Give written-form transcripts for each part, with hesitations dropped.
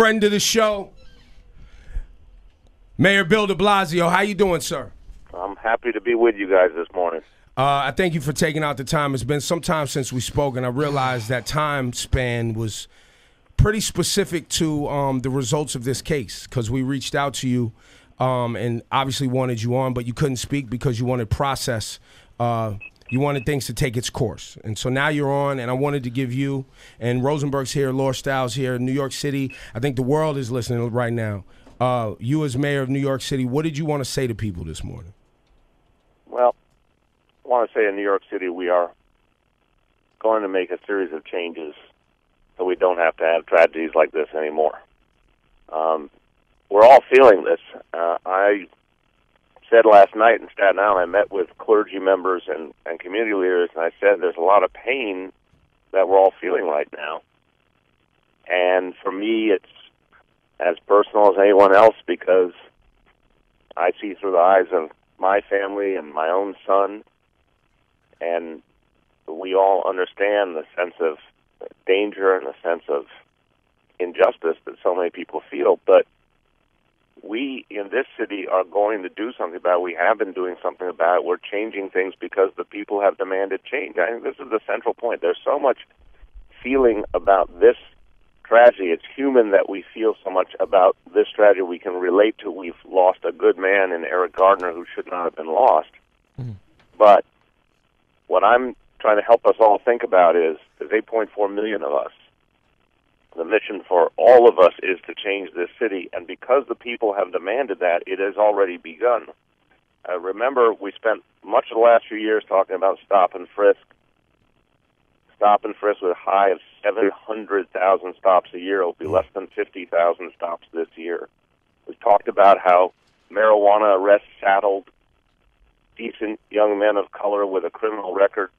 friend of the show, Mayor Bill de Blasio. How you doing, sir? I'm happy to be with you guys this morning. I thank you for taking out the time. It's been some time since we spoke, and I realized that time span was pretty specific to the results of this case, because we reached out to you and obviously wanted you on, but you couldn't speak because you wanted process. You wanted things to take its course. And so now you're on, and I wanted to give you, and Rosenberg's here, Laura Stiles here, New York City. I think the world is listening right now. You as mayor of New York City, what did you want to say to people this morning? Well, I want to say in New York City we are going to make a series of changes so we don't have to have tragedies like this anymore. We're all feeling this. I said last night in Staten Island, I met with clergy members and community leaders, and I said there's a lot of pain that we're all feeling right now. And for me, it's as personal as anyone else, because I see through the eyes of my family and my own son, and we all understand the sense of danger and the sense of injustice that so many people feel. But we in this city are going to do something about it. We have been doing something about it. We're changing things because the people have demanded change. I think this is the central point. There's so much feeling about this tragedy. It's human that we feel so much about this tragedy. We can relate to. We've lost a good man in Eric Garner who should not have been lost. Mm-hmm. But what I'm trying to help us all think about is there's 8.4 million of us. The mission for all of us is to change this city, and because the people have demanded that, it has already begun. Remember, we spent much of the last few years talking about stop and frisk. Stop and frisk with a high of 700,000 stops a year. It will be less than 50,000 stops this year. We've talked about how marijuana arrests saddled decent young men of color with a criminal record.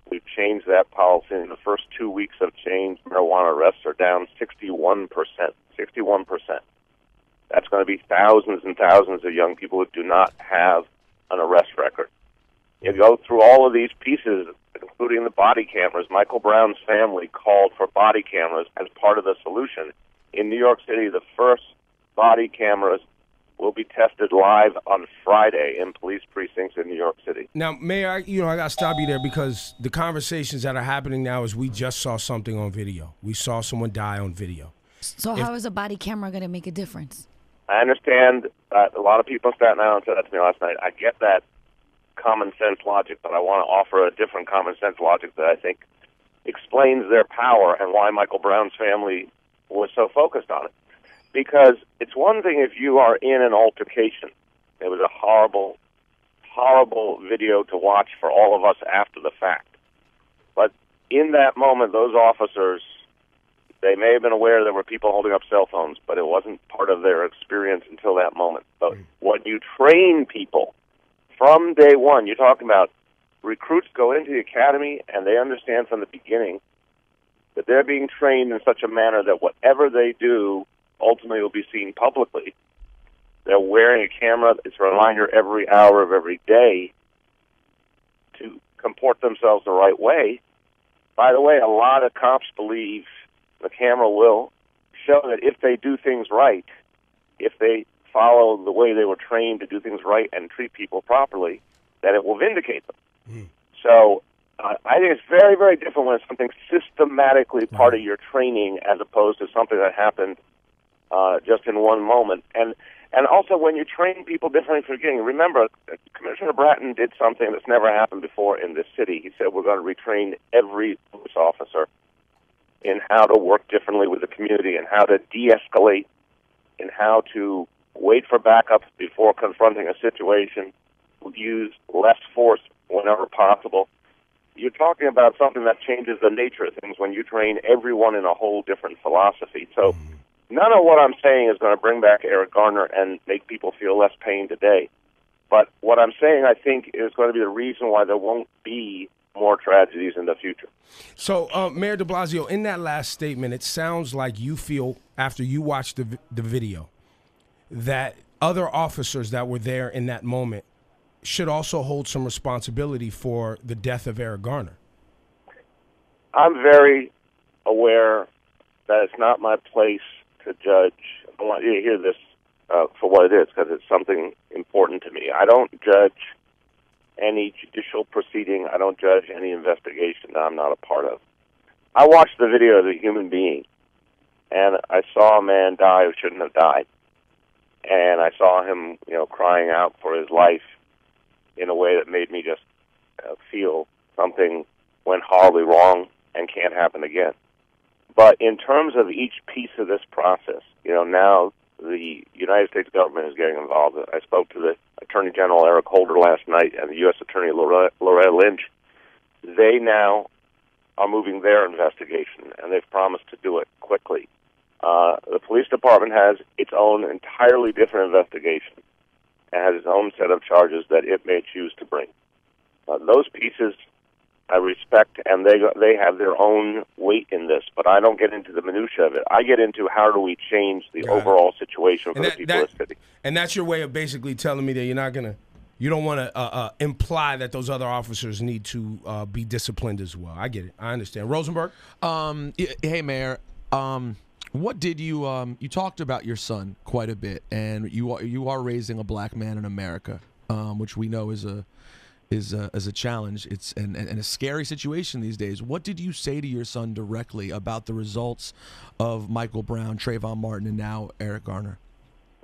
We've changed that policy. In the first 2 weeks of change, marijuana arrests are down 61%. 61%. That's going to be thousands and thousands of young people who do not have an arrest record. You go through all of these pieces, including the body cameras. Michael Brown's family called for body cameras as part of the solution. In New York City, the first body cameras will be tested live on Friday in police precincts in New York City. Now, Mayor, I got to stop you there, because the conversations that are happening now is we just saw something on video. We saw someone die on video. So how is a body camera going to make a difference? I understand a lot of people in Staten Island said that to me last night. I get that common sense logic, but I want to offer a different common sense logic that I think explains their power and why Michael Brown's family was so focused on it. Because it's one thing if you are in an altercation. It was a horrible, horrible video to watch for all of us after the fact. But in that moment, those officers, they may have been aware there were people holding up cell phones, but it wasn't part of their experience until that moment. But when you train people from day one, you're talking about recruits go into the academy and they understand from the beginning that they're being trained in such a manner that whatever they do ultimately will be seen publicly. They're wearing a camera. It's a reminder every hour of every day to comport themselves the right way. By the way, a lot of cops believe the camera will show that if they do things right, if they follow the way they were trained to do things right and treat people properly, that it will vindicate them. So I think it's very, very different when it's something systematically part of your training as opposed to something that happened just in one moment. And also when you train people differently from the beginning. Remember, Commissioner Bratton did something that's never happened before in this city. He said we're going to retrain every police officer in how to work differently with the community and how to de-escalate, in how to wait for backup before confronting a situation, use less force whenever possible. You're talking about something that changes the nature of things when you train everyone in a whole different philosophy. So none of what I'm saying is going to bring back Eric Garner and make people feel less pain today. But what I'm saying, I think, is going to be the reason why there won't be more tragedies in the future. So, Mayor de Blasio, in that last statement, it sounds like you feel, after you watched the video, that other officers that were there in that moment should also hold some responsibility for the death of Eric Garner. I'm very aware that it's not my place to judge. I want you to hear this for what it is, because it's something important to me. I don't judge any judicial proceeding. I don't judge any investigation that I'm not a part of. I watched the video of the human being, and I saw a man die who shouldn't have died. And I saw him, crying out for his life in a way that made me just feel something went horribly wrong and can't happen again. But in terms of each piece of this process, now the United States government is getting involved. I spoke to the Attorney General Eric Holder last night and the U.S. Attorney Loretta Lynch. They now are moving their investigation, and they've promised to do it quickly. The police department has its own entirely different investigation and has its own set of charges that it may choose to bring. Those pieces I respect, and they have their own weight in this, but I don't get into the minutia of it. I get into how do we change the overall situation for the people of the city. And that's your way of basically telling me that you don't want to imply that those other officers need to be disciplined as well. I get it. I understand. Rosenberg? Hey, Mayor. What did you talked about your son quite a bit, and you are raising a black man in America, which we know is a challenge. It's and a scary situation these days. What did you say to your son directly about the results of Michael Brown, Trayvon Martin, and now Eric Garner?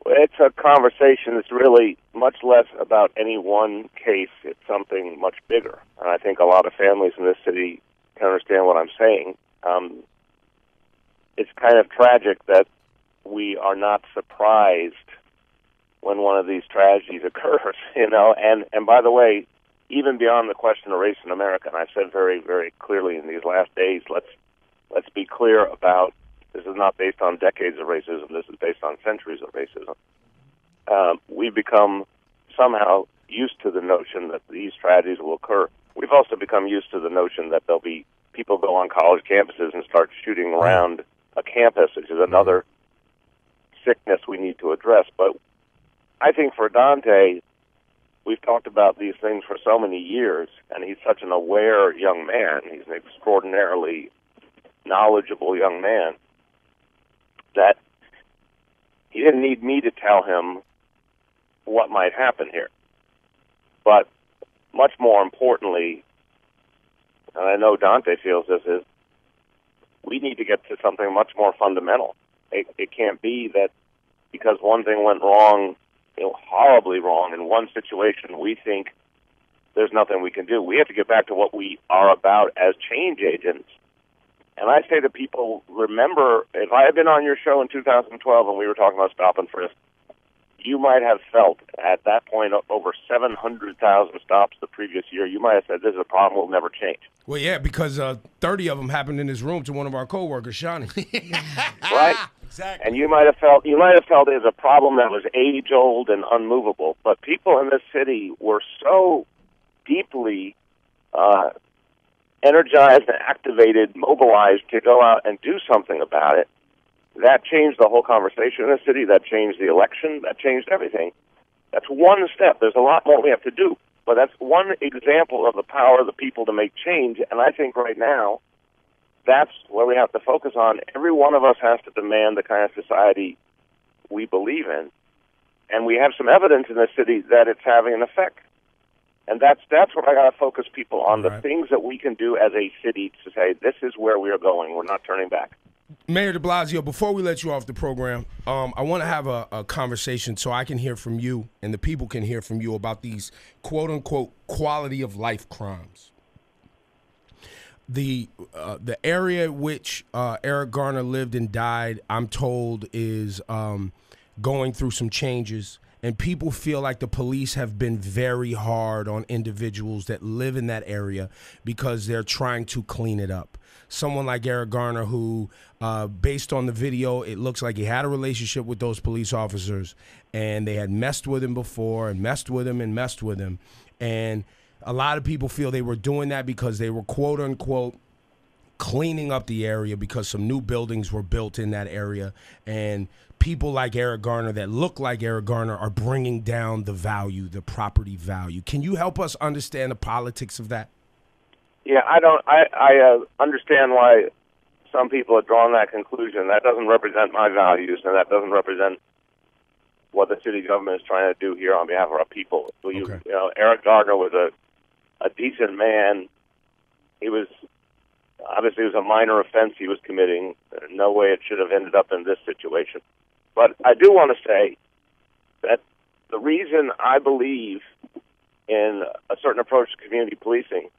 Well, it's a conversation that's really much less about any one case. It's something much bigger. And I think a lot of families in this city can understand what I'm saying. It's kind of tragic that we are not surprised when one of these tragedies occurs, And by the way, even beyond the question of race in America, and I've said very, very clearly in these last days, let's be clear about this is not based on decades of racism. This is based on centuries of racism. We've become somehow used to the notion that these tragedies will occur. We've also become used to the notion that there'll be people go on college campuses and start shooting around a campus, which is another sickness we need to address. But I think for Dante, we've talked about these things for so many years, and he's such an aware young man. He's an extraordinarily knowledgeable young man that he didn't need me to tell him what might happen here. But much more importantly, and I know Dante feels this, is we need to get to something much more fundamental. It can't be that because one thing went wrong, horribly wrong in one situation, we think there's nothing we can do. We have to get back to what we are about as change agents. And I say to people, remember, if I had been on your show in 2012 and we were talking about stop and frisk, you might have felt at that point over 700,000 stops the previous year. You might have said, this is a problem we'll never change. Well, yeah, because 30 of them happened in this room to one of our coworkers, Shawnee. Right? Exactly. And you might have felt it was a problem that was age-old and unmovable. But people in this city were so deeply energized and activated, mobilized to go out and do something about it. That changed the whole conversation in the city. That changed the election. That changed everything. That's one step. There's a lot more we have to do. But that's one example of the power of the people to make change. And I think right now, that's where we have to focus on. Every one of us has to demand the kind of society we believe in. And we have some evidence in this city that it's having an effect. And that's what I got to focus people on, the things that we can do as a city to say, this is where we are going. We're not turning back. Mayor de Blasio, before we let you off the program, I want to have a conversation so I can hear from you and the people can hear from you about these quote-unquote quality of life crimes. The area in which Eric Garner lived and died, I'm told, is going through some changes. And people feel like the police have been very hard on individuals that live in that area because they're trying to clean it up. Someone like Eric Garner, who, based on the video, it looks like he had a relationship with those police officers, and they had messed with him before and messed with him and messed with him. And a lot of people feel they were doing that because they were, quote unquote, cleaning up the area because some new buildings were built in that area. And people like Eric Garner that look like Eric Garner are bringing down the value, the property value. Can you help us understand the politics of that? Yeah, I understand why some people have drawn that conclusion. That doesn't represent my values, and that doesn't represent what the city government is trying to do here on behalf of our people. You know, Eric Garner was a decent man. He was obviously, it was a minor offense he was committing. No way it should have ended up in this situation. But I do want to say that the reason I believe in a certain approach to community policing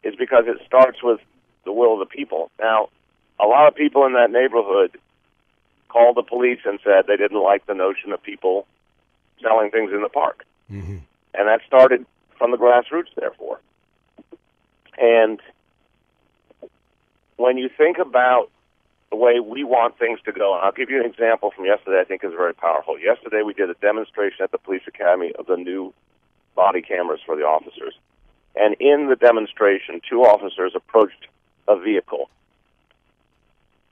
is because it starts with the will of the people. Now, a lot of people in that neighborhood called the police and said they didn't like the notion of people selling things in the park. Mm-hmm. And that started from the grassroots, therefore. And when you think about the way we want things to go, and I'll give you an example from yesterday I think is very powerful. Yesterday we did a demonstration at the police academy of the new body cameras for the officers. And in the demonstration, 2 officers approached a vehicle.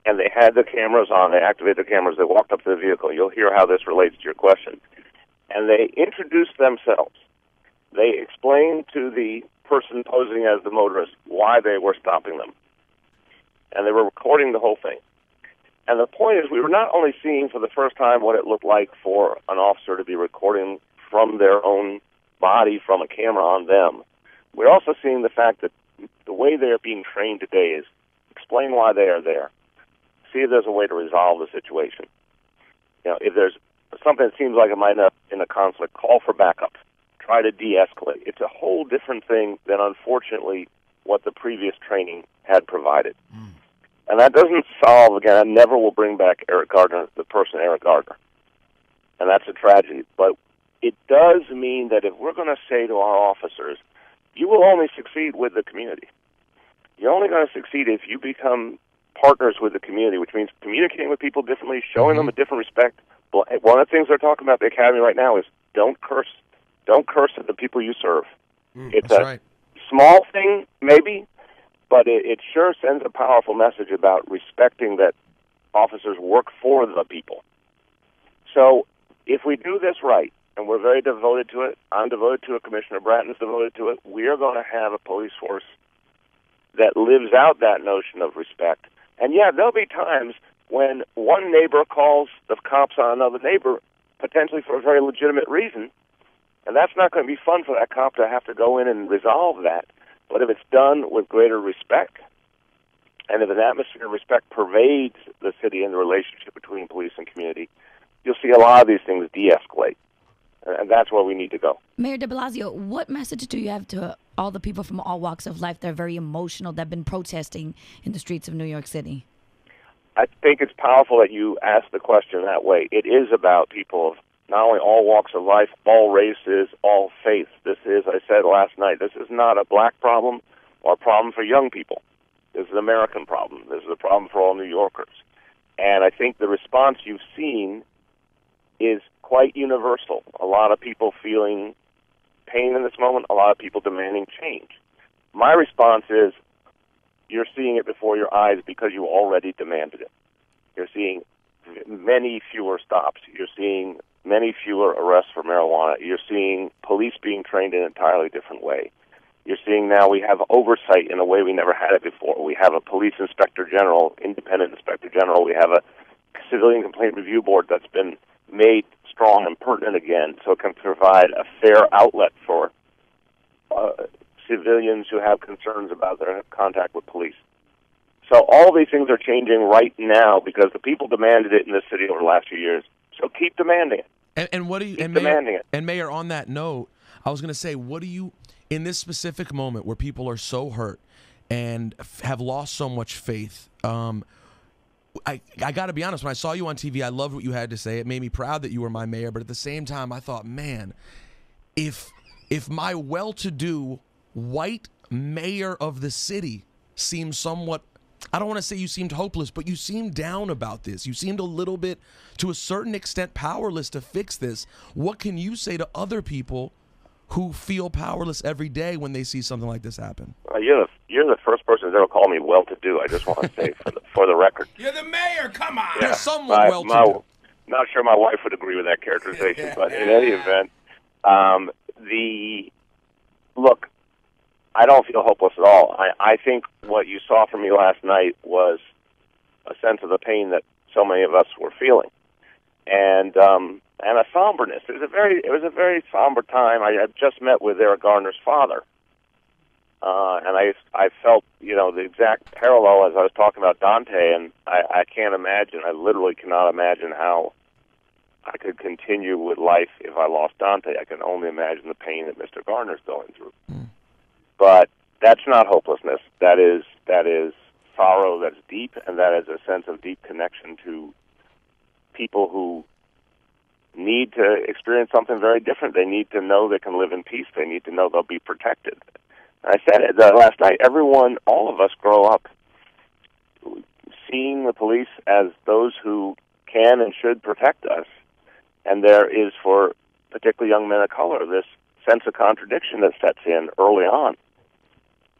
And they had the cameras on. They activated the cameras. They walked up to the vehicle. You'll hear how this relates to your question. And they introduced themselves. They explained to the person posing as the motorist why they were stopping them. And they were recording the whole thing. And the point is, we were not only seeing for the first time what it looked like for an officer to be recording from their own body from a camera on them. We're also seeing the fact that the way they're being trained today is explain why they are there. See if there's a way to resolve the situation. You know, if there's something that seems like it might end up in a conflict, call for backup. Try to de-escalate. It's a whole different thing than, unfortunately, what the previous training had provided. Mm. And that doesn't solve, again, I never will bring back Eric Garner, the person Eric Garner. And that's a tragedy. But it does mean that if we're going to say to our officers, you will only succeed with the community. You're only going to succeed if you become partners with the community, which means communicating with people differently, showing them a different respect. One of the things they're talking about at the academy right now is don't curse. Don't curse at the people you serve. It's a small thing, maybe, but it sure sends a powerful message about respecting that officers work for the people. So if we do this right, and we're very devoted to it, I'm devoted to it, Commissioner Bratton's devoted to it, we are going to have a police force that lives out that notion of respect. And yeah, there'll be times when one neighbor calls the cops on another neighbor, potentially for a very legitimate reason, and that's not going to be fun for that cop to have to go in and resolve that. But if it's done with greater respect, and if an atmosphere of respect pervades the city and the relationship between police and community, you'll see a lot of these things de-escalate. And that's where we need to go. Mayor de Blasio, what message do you have to all the people from all walks of life that are very emotional, that have been protesting in the streets of New York City? I think it's powerful that you ask the question that way. It is about people of not only all walks of life, all races, all faiths. This is, I said last night, this is not a black problem or a problem for young people. This is an American problem. This is a problem for all New Yorkers. And I think the response you've seen is quite universal. A lot of people feeling pain in this moment, a lot of people demanding change. My response is, you're seeing it before your eyes because you already demanded it. You're seeing many fewer stops. You're seeing many fewer arrests for marijuana. You're seeing police being trained in an entirely different way. You're seeing now we have oversight in a way we never had it before. We have a police inspector general, independent inspector general. We have a civilian complaint review board that's been made strong and pertinent again, so it can provide a fair outlet for civilians who have concerns about their contact with police. So all these things are changing right now because the people demanded it in this city over the last few years. So keep demanding it. And what do you? Keep and demanding Mayor, it. And Mayor, on that note, I was going to say, what do you, in this specific moment where people are so hurt and have lost so much faith? I got to be honest, when I saw you on TV, I loved what you had to say. It made me proud that you were my mayor. But at the same time, I thought, man, if my well-to-do white mayor of the city seems somewhat, I don't want to say you seemed hopeless, but you seemed down about this. You seemed a little bit, to a certain extent, powerless to fix this. What can you say to other people who feel powerless every day when they see something like this happen? You're the first person who's ever called me well-to-do. I just want to say for the record. You're the mayor. Come on. You're somewhat well-to-do. Not sure my wife would agree with that characterization, but in any event, look, I don't feel hopeless at all. I think what you saw from me last night was a sense of the pain that so many of us were feeling, and a somberness. It was a very somber time. I had just met with Eric Garner's father, and I felt the exact parallel as I was talking about Dante, and I can't imagine. I literally cannot imagine how I could continue with life if I lost Dante. I can only imagine the pain that Mr. Garner's going through. But that's not hopelessness. That is sorrow that's deep, and that is a sense of deep connection to people who need to experience something very different. They need to know they can live in peace. They need to know they'll be protected. I said it last night. All of us grow up seeing the police as those who can and should protect us. And there is, for particularly young men of color, this sense of contradiction that sets in early on,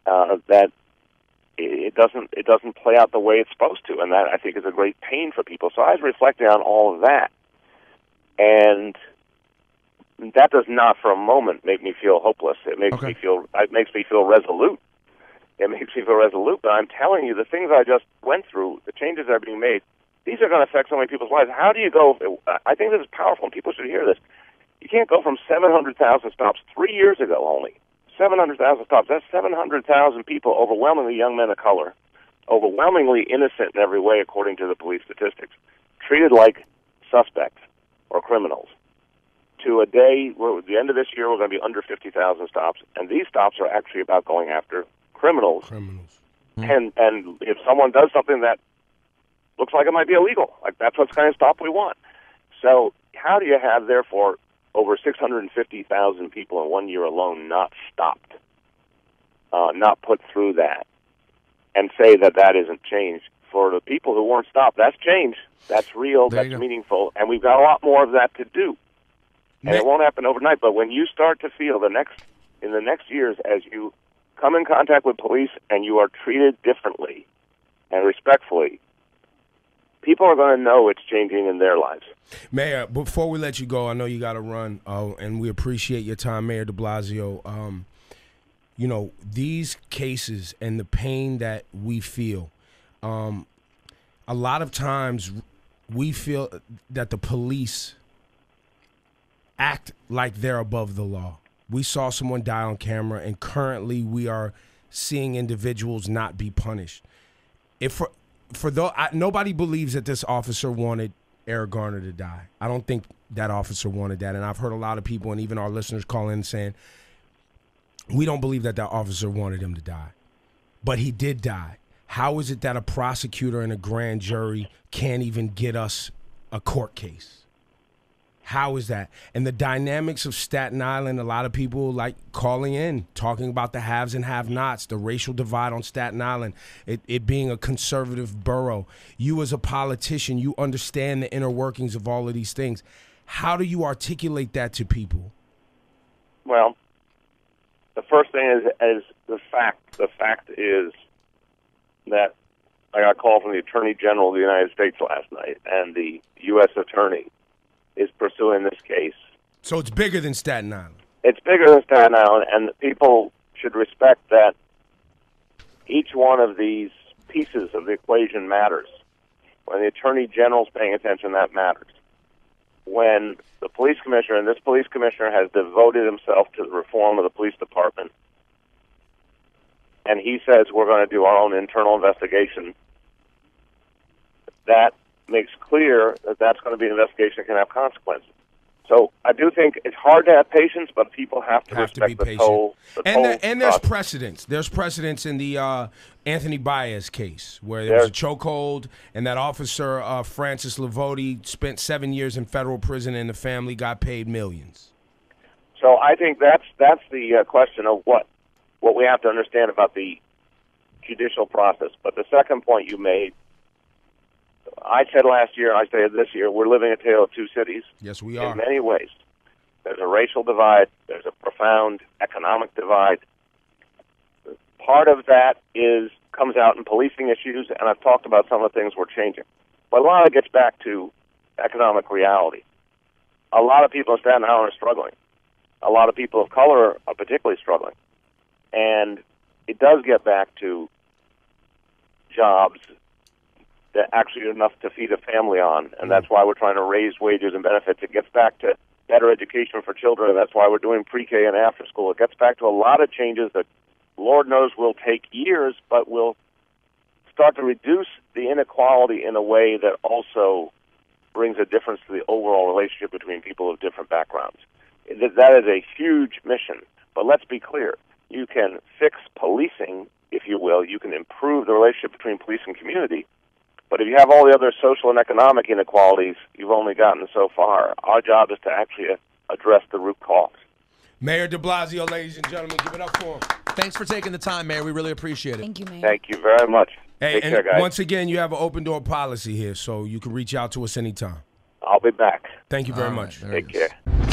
that it doesn't play out the way it's supposed to, and that, I think, is a great pain for people. So I was reflecting on all of that, and that does not for a moment make me feel hopeless. It makes me feel resolute. It makes me feel resolute, but I'm telling you, the things I just went through, the changes that are being made, these are going to affect so many people's lives. How do you go? I think this is powerful, and people should hear this. You can't go from 700,000 stops 3 years ago only. 700,000 stops. That's 700,000 people, overwhelmingly young men of color, overwhelmingly innocent in every way, according to the police statistics, treated like suspects or criminals, to a day where at the end of this year we're going to be under 50,000 stops, and these stops are actually about going after criminals. And if someone does something that looks like it might be illegal, like that's what kind of stop we want. So how do you have, therefore, over 650,000 people in 1 year alone not stopped, not put through that, and say that that isn't change? For the people who weren't stopped, that's change. That's real, that's meaningful, and we've got a lot more of that to do. And it won't happen overnight, but when you start to feel in the next years, as you come in contact with police and you are treated differently and respectfully, people are going to know it's changing in their lives. Mayor, before we let you go, I know you got to run, and we appreciate your time, Mayor de Blasio. These cases and the pain that we feel, a lot of times we feel that the police act like they're above the law. We saw someone die on camera, and currently we are seeing individuals not be punished. Nobody believes that this officer wanted Eric Garner to die. I don't think that officer wanted that, and I've heard a lot of people and even our listeners call in saying, we don't believe that officer wanted him to die. But he did die. How is it that a prosecutor and a grand jury can't even get us a court case? How is that? And the dynamics of Staten Island, a lot of people like calling in, talking about the haves and have-nots, the racial divide on Staten Island, it being a conservative borough. You as a politician, you understand the inner workings of all of these things. How do you articulate that to people? Well, the first thing is the fact. The fact is that I got a call from the Attorney General of the United States last night, and the U.S. Attorney is pursuing this case. So it's bigger than Staten Island. It's bigger than Staten Island, and people should respect that each one of these pieces of the equation matters. When the Attorney General's paying attention, that matters. When the police commissioner, and this police commissioner has devoted himself to the reform of the police department, and he says we're going to do our own internal investigation, that makes clear that that's going to be an investigation that can have consequences. So I do think it's hard to have patience, but people have to respect the toll. And there's precedents. There's precedents in the Anthony Baez case where there was a chokehold, and that officer, Francis Lavoti, spent 7 years in federal prison, and the family got paid millions. So I think that's the question of what we have to understand about the judicial process. But the second point you made, I said last year, I say this year, we're living a tale of two cities. Yes, we are. In many ways. There's a racial divide. There's a profound economic divide. Part of that comes out in policing issues, and I've talked about some of the things we're changing. But a lot of it gets back to economic reality. A lot of people in Staten Island are struggling. A lot of people of color are particularly struggling. And it does get back to jobs, that actually are enough to feed a family on, and that's why we're trying to raise wages and benefits. It gets back to better education for children, and that's why we're doing pre-K and after school. It gets back to a lot of changes that, Lord knows, will take years, but will start to reduce the inequality in a way that also brings a difference to the overall relationship between people of different backgrounds. That is a huge mission, but let's be clear. You can fix policing, if you will. You can improve the relationship between police and community, but if you have all the other social and economic inequalities, you've only gotten so far. Our job is to actually address the root cause. Mayor de Blasio, ladies and gentlemen, give it up for him. Thanks for taking the time, Mayor. We really appreciate it. Thank you, Mayor. Thank you very much. Hey, Take and care, guys. once again, you have an open door policy here, so you can reach out to us anytime. I'll be back. Thank you very All right, much. there it Take is. care.